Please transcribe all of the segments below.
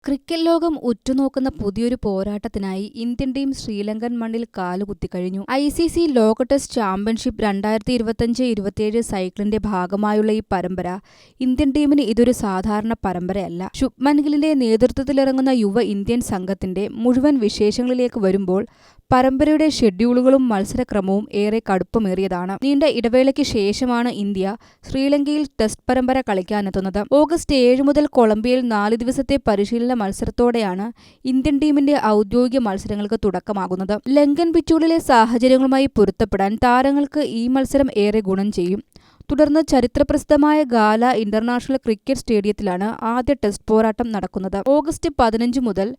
Cricket ലോകം ഉറ്റുനോക്കുന്ന പുതിയൊരു പോരാട്ടത്തിനായി Indian team Sri Lankan മണ്ണിൽ കാലുകുത്തിക്കഴിഞ്ഞു. ICC ലോക ടെസ്റ്റ് ചാമ്പ്യൻഷിപ്പ് 2025-27 സൈക്കിളിന്റെ ഭാഗമായുള്ള ഈ പരമ്പര ഇന്ത്യൻ ടീമിന് ഇതൊരു സാധാരണ പരമ്പരയല്ല. ശുഭ്മൻ ഗില്ലിന്റെ നേതൃത്വത്തിലിറങ്ങുന്ന യുവ ഇന്ത്യൻ സംഘത്തിന്റെ മുഴുവൻ വിശേഷങ്ങളിലേക്ക് വരുമ്പോൾ പരമ്പരയുടെ ഷെഡ്യൂളുകളും മത്സരക്രമവും ഏറെ കടുപ്പമേറിയതാണ്. നീണ്ട ഇടവേളയ്ക്ക് ശേഷമാണ് ഇന്ത്യ ശ്രീലങ്കയിൽ ടെസ്റ്റ് പരമ്പര കളിക്കാനെത്തുന്നത്. ഓഗസ്റ്റ് 7 മുതൽ കൊളംബിയയിൽ 4 ദിവസത്തെ പരിശീലന മത്സരത്തോടെയാണ് ഇന്ത്യൻ ടീമിന്റെ ഔദ്യോഗിക മത്സരങ്ങൾക്ക് തുടക്കമാകുന്നത്. ലങ്കൻ പിച്ചുകളിലെ സാഹചര്യങ്ങളുമായി പൊരുത്തപ്പെടാൻ താരങ്ങൾക്ക് ഈ മത്സരം ഏറെ ഗുണം ചെയ്യും. തുടർന്ന് ചരിത്രപ്രസിദ്ധമായ ഗാല ഇന്റർനാഷണൽ ക്രിക്കറ്റ് സ്റ്റേഡിയത്തിലാണ് ആദ്യ ടെസ്റ്റ് പോരാട്ടം നടക്കുന്നത്. ഓഗസ്റ്റ് 15 മുതൽ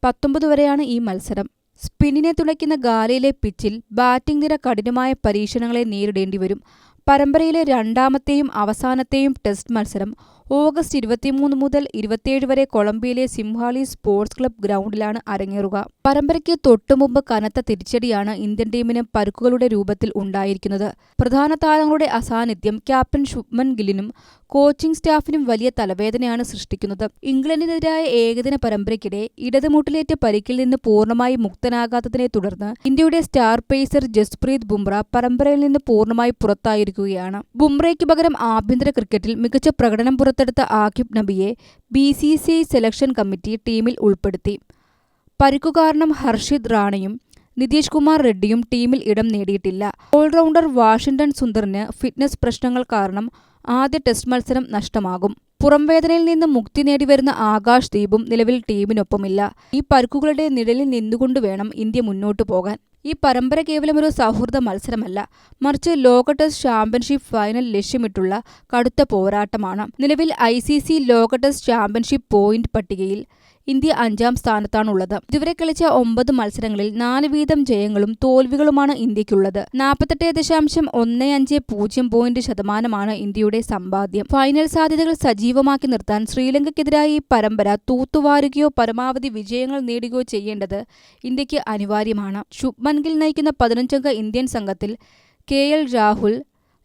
19 വരെയാണ് ഈ മത്സരം. സ്പിന്നിനെ തുണയ്ക്കുന്ന ഗാലയിലെ പിച്ചിൽ ബാറ്റിംഗ് നിര കഠിനമായ പരീക്ഷണങ്ങളെ നേരിടേണ്ടിവരും. പരമ്പരയിലെ രണ്ടാമത്തെയും അവസാനത്തെയും ടെസ്റ്റ് മത്സരം ഓഗസ്റ്റ് 23 മുതൽ 27 വരെ കൊളംബിയയിലെ സിംഹാലി സ്പോർട്സ് ക്ലബ് ഗ്രൗണ്ടിലാണ് അരങ്ങേറുക. പരമ്പരയ്ക്ക് തൊട്ടുമുമ്പ് കനത്ത തിരിച്ചടിയാണ് ഇന്ത്യൻ ടീമിന് പരുക്കുകളുടെ രൂപത്തിൽ ഉണ്ടായിരിക്കുന്നത്. പ്രധാന താരങ്ങളുടെ അസാന്നിധ്യം ക്യാപ്റ്റൻ ശുഭ്മൻ ഗില്ലിനും കോച്ചിംഗ് സ്റ്റാഫിനും വലിയ തലവേദനയാണ് സൃഷ്ടിക്കുന്നത്. ഇംഗ്ലണ്ടിനെതിരായ ഏകദിന പരമ്പരയ്ക്കിടെ ഇടതുമുട്ടിലേറ്റ പരിക്കിൽ നിന്ന് പൂർണ്ണമായി മുക്തനാകാത്തതിനെ തുടർന്ന് ഇന്ത്യയുടെ സ്റ്റാർ പേസർ ജസ്പ്രീത് ബുംറ പരമ്പരയിൽ നിന്ന് പൂർണ്ണമായി പുറത്തായിരിക്കുകയാണ്. ബുംറയ്ക്ക് പകരം ആഭ്യന്തര ക്രിക്കറ്റിൽ മികച്ച പ്രകടനം പുറത്തെടുത്ത ആകിബ് നബിയെ BCCI സെലക്ഷൻ കമ്മിറ്റി ടീമിൽ ഉൾപ്പെടുത്തി. പരിക്കു കാരണം ഹർഷിത് റാണയും നിതീഷ് കുമാർ റെഡ്ഡിയും ടീമിൽ ഇടം നേടിയിട്ടില്ല. ഓൾറൗണ്ടർ വാഷിംഗ്ടൺ സുന്ദറിന് ഫിറ്റ്നസ് പ്രശ്നങ്ങൾ കാരണം ആദ്യ ടെസ്റ്റ് മത്സരം നഷ്ടമാകും. പുറംവേദനയിൽ നിന്ന് മുക്തി നേടിവരുന്ന ആകാശ് ദീപും നിലവിൽ ടീമിനൊപ്പമില്ല. ഈ പരുക്കുകളുടെ നിഴലിൽ നിന്നുകൊണ്ടുവേണം ഇന്ത്യ മുന്നോട്ടു പോകാൻ. ഈ പരമ്പര കേവലം ഒരു സൗഹൃദ മത്സരമല്ല, മറിച്ച് ലോക ടെസ്റ്റ് ചാമ്പ്യൻഷിപ്പ് ഫൈനൽ ലക്ഷ്യമിട്ടുള്ള കടുത്ത പോരാട്ടമാണ്. നിലവിൽ ICC ലോക ടെസ്റ്റ് ചാമ്പ്യൻഷിപ്പ് പോയിന്റ് പട്ടികയിൽ ഇന്ത്യ 5ാം സ്ഥാനത്താണുള്ളത്. ഇതുവരെ കളിച്ച 9 മത്സരങ്ങളിൽ 4 വീതം ജയങ്ങളും തോൽവികളുമാണ് ഇന്ത്യക്കുള്ളത്. 48.15 പോയിന്റ് ശതമാനമാണ് ഇന്ത്യയുടെ സമ്പാദ്യം. ഫൈനൽ സാധ്യതകൾ സജീവമാക്കി നിർത്താൻ ശ്രീലങ്കയ്ക്കെതിരായ ഈ പരമ്പര തൂത്തുവാരുകയോ പരമാവധി വിജയങ്ങൾ നേടുകയോ ചെയ്യേണ്ടത് ഇന്ത്യക്ക് അനിവാര്യമാണ്. ശുഭ്മൻ ഗിൽ നയിക്കുന്ന 15-അംഗ ഇന്ത്യൻ സംഘത്തിൽ KL രാഹുൽ,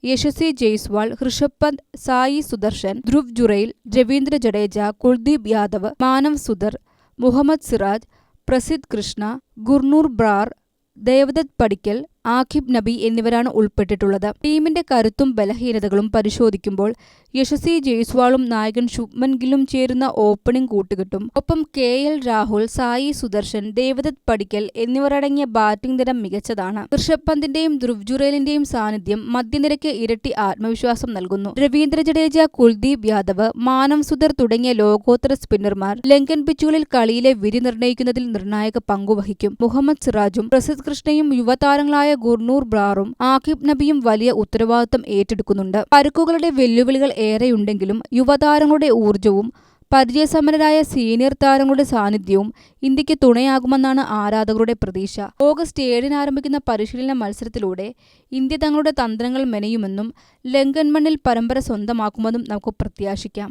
യശസ്വി ജയ്സ്വാൾ, ഋഷഭ് പന്ത്, സായി സുദർശൻ, ധ്രുവ് ജുറൈൽ, രവീന്ദ്ര ജഡേജ, കുൽദീപ് യാദവ്, മാനവ് സുധർ, മുഹമ്മദ് സിറാജ്, പ്രസിദ്ധ് കൃഷ്ണ, ഗുർനൂർ ബ്രാർ, ദേവദത്ത് പടിക്കൽ, ആകിബ് നബി എന്നിവരാണ് ഉൾപ്പെട്ടിട്ടുള്ളത്. ടീമിന്റെ കരുത്തും ബലഹീനതകളും പരിശോധിക്കുമ്പോൾ യശസ്വി ജയ്സ്വാളും നായകൻ ശുഭ്മൻ ഗില്ലും ചേരുന്ന ഓപ്പണിംഗ് കൂട്ടുകെട്ടും ഒപ്പം KL രാഹുൽ, സായി സുദർശൻ, ദേവദത്ത് പടിക്കൽ എന്നിവരടങ്ങിയ ബാറ്റിംഗ് നിര മികച്ചതാണ്. ഋഷഭ് പന്തിന്റെയും ധ്രുവ് ജുറൈലിന്റെയും സാന്നിധ്യം മധ്യനിരയ്ക്ക് ഇരട്ടി ആത്മവിശ്വാസം നൽകുന്നു. രവീന്ദ്ര ജഡേജ, കുൽദീപ് യാദവ്, മാനവ് സുധർ തുടങ്ങിയ ലോകോത്തര സ്പിന്നർമാർ ലങ്കൻ പിച്ചുകളിൽ കളിയിലെ വിധി നിർണ്ണയിക്കുന്നതിൽ നിർണായക പങ്കുവഹിക്കും. മുഹമ്മദ് സിറാജും പ്രസിദ്ധ് കൃഷ്ണയും യുവതാരങ്ങളായ ഗുർനൂർ ബ്രാറും ആകിബ് നബിയും വലിയ ഉത്തരവാദിത്തം ഏറ്റെടുക്കുന്നുണ്ട്. പരുക്കുകളുടെ വെല്ലുവിളികൾ ഏറെയുണ്ടെങ്കിലും യുവതാരങ്ങളുടെ ഊർജവും പരിചയസമ്പന്നരായ സീനിയർ താരങ്ങളുടെ സാന്നിധ്യവും ഇന്ത്യക്ക് തുണയാകുമെന്നാണ് ആരാധകരുടെ പ്രതീക്ഷ. ഓഗസ്റ്റ് 7 ആരംഭിക്കുന്ന പരിശീലന മത്സരത്തിലൂടെ ഇന്ത്യ തങ്ങളുടെ തന്ത്രങ്ങൾ മെനയുമെന്നും ലങ്കൻ മണ്ണിൽ പരമ്പര സ്വന്തമാക്കുമെന്നും നമുക്ക് പ്രത്യാശിക്കാം.